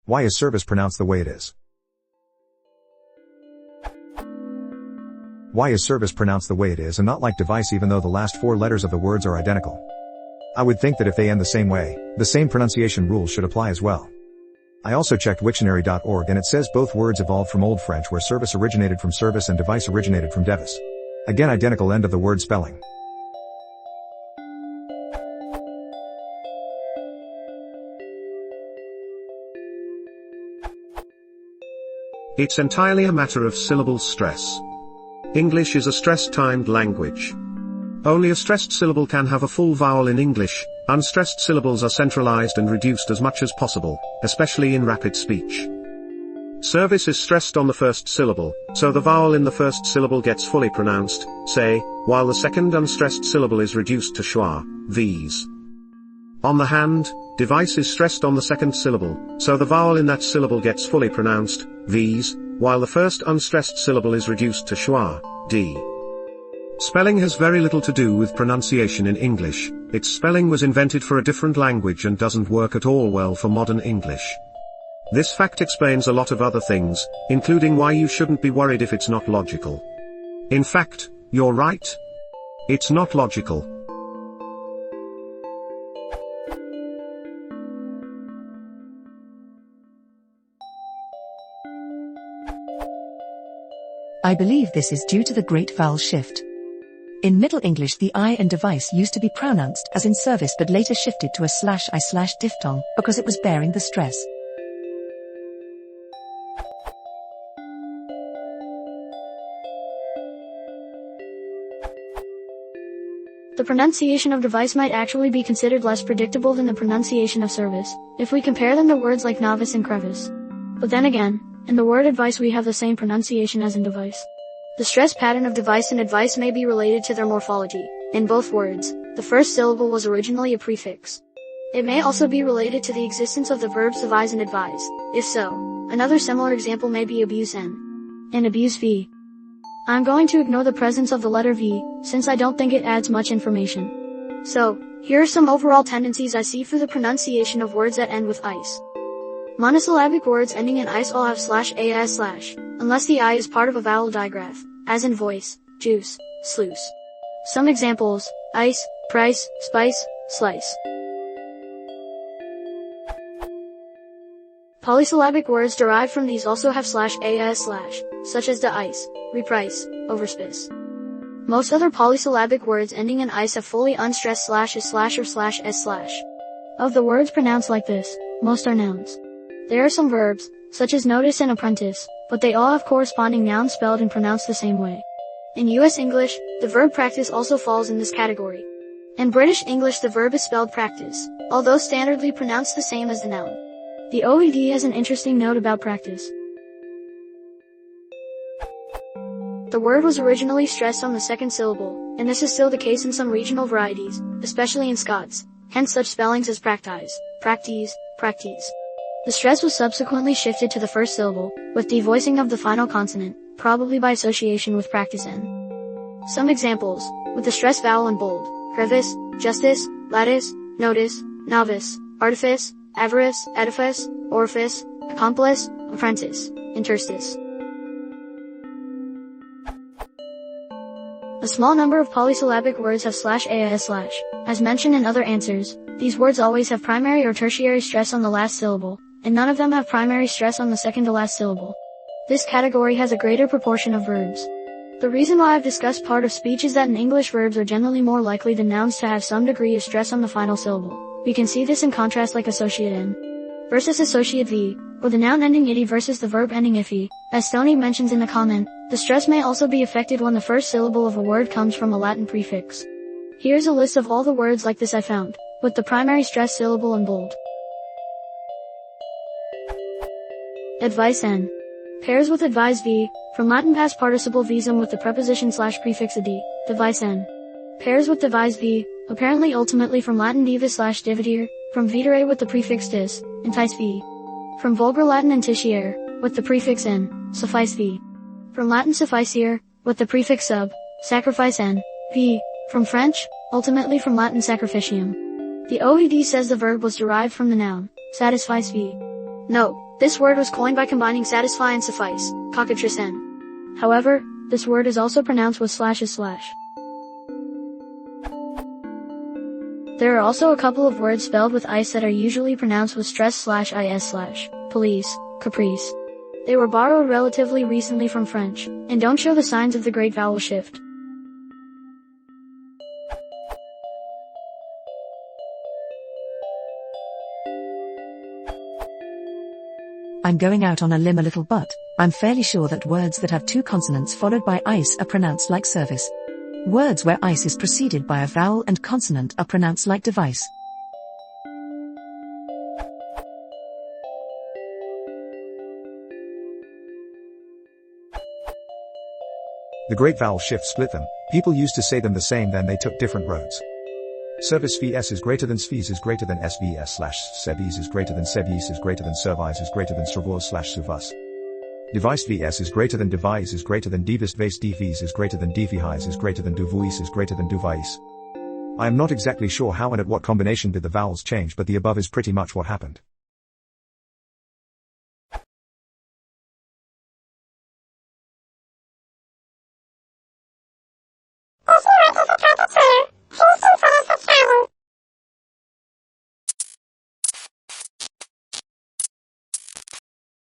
Why is service pronounced the way it is? Why is service pronounced the way it is and not like device even though the last four letters of the words are identical? I would think that if they end the same way, the same pronunciation rules should apply as well. I also checked Wiktionary.org and it says both words evolved from Old French where service originated from service and device originated from device. Again, identical end of the word spelling. It's entirely a matter of syllable stress. English is a stress-timed language. Only a stressed syllable can have a full vowel in English. Unstressed syllables are centralized and reduced as much as possible, especially in rapid speech. Service is stressed on the first syllable, so the vowel in the first syllable gets fully pronounced, say, while the second unstressed syllable is reduced to schwa, v's. On the hand, device is stressed on the second syllable, so the vowel in that syllable gets fully pronounced, v's, while the first unstressed syllable is reduced to schwa, d. Spelling has very little to do with pronunciation in English. Its spelling was invented for a different language and doesn't work at all well for modern English. This fact explains a lot of other things, including why you shouldn't be worried if it's not logical. In fact, you're right. It's not logical. I believe this is due to the great vowel shift. In Middle English the I in device used to be pronounced as in service but later shifted to a /I/ diphthong because it was bearing the stress. The pronunciation of device might actually be considered less predictable than the pronunciation of service, if we compare them to words like novice and crevice. But then again, in the word advice we have the same pronunciation as in device. The stress pattern of device and advice may be related to their morphology. In both words, the first syllable was originally a prefix. It may also be related to the existence of the verbs devise and advise. If so, another similar example may be abuse N and abuse V. I'm going to ignore the presence of the letter V, since I don't think it adds much information. So, here are some overall tendencies I see for the pronunciation of words that end with ice. Monosyllabic words ending in ice all have /as/, unless the I is part of a vowel digraph, as in voice, juice, sluice. Some examples: ice, price, spice, slice. Polysyllabic words derived from these also have /as/, such as de-ice, reprice, overspice. Most other polysyllabic words ending in ice have fully unstressed /is/ or /s/. Of the words pronounced like this, most are nouns. There are some verbs, such as notice and apprentice, but they all have corresponding nouns spelled and pronounced the same way. In US English, the verb practice also falls in this category. In British English the verb is spelled practice, although standardly pronounced the same as the noun. The OED has an interesting note about practice. The word was originally stressed on the second syllable, and this is still the case in some regional varieties, especially in Scots, hence such spellings as practise, practise, practise. The stress was subsequently shifted to the first syllable, with devoicing of the final consonant, probably by association with practice N. Some examples, with the stress vowel in bold: crevice, justice, lattice, notice, novice, artifice, avarice, edifice, orifice, accomplice, apprentice, interstice. A small number of polysyllabic words have /as/. As mentioned in other answers, these words always have primary or tertiary stress on the last syllable, and none of them have primary stress on the second to last syllable. This category has a greater proportion of verbs. The reason why I've discussed part of speech is that in English verbs are generally more likely than nouns to have some degree of stress on the final syllable. We can see this in contrast like associate N versus associate V, or the noun ending ity versus the verb ending ify. As Stoney mentions in the comment, the stress may also be affected when the first syllable of a word comes from a Latin prefix. Here's a list of all the words like this I found, with the primary stress syllable in bold. Advice N. Pairs with advise V, from Latin past participle visum with the preposition /prefix adi, device N. Pairs with devise V, apparently ultimately from Latin divis/dividir, from videre with the prefix dis, entice V. From Vulgar Latin intitiare, with the prefix N, suffice V. From Latin sufficier, with the prefix sub, sacrifice N, V. From French, ultimately from Latin sacrificium. The OED says the verb was derived from the noun, satisfice V. Note, This word was coined by combining satisfy and suffice, cockatrice. However, this word is also pronounced with slashes slash. There are also a couple of words spelled with ice that are usually pronounced with stress slash is slash, police, caprice. They were borrowed relatively recently from French, and don't show the signs of the great vowel shift. I'm going out on a limb a little, but I'm fairly sure that words that have two consonants followed by ice are pronounced like service. Words where ice is preceded by a vowel and consonant are pronounced like device. The great vowel shift split them. People used to say them the same, then they took different roads. Service vs is greater than svis is greater than svs slash sebis is greater than sebis is greater than service is greater than servos slash suvas. Device vs is greater than device is greater than divis vs divis is greater than divihis is greater than duvuis is greater than duvais. I am not exactly sure how and at what combination did the vowels change, but the above is pretty much what happened.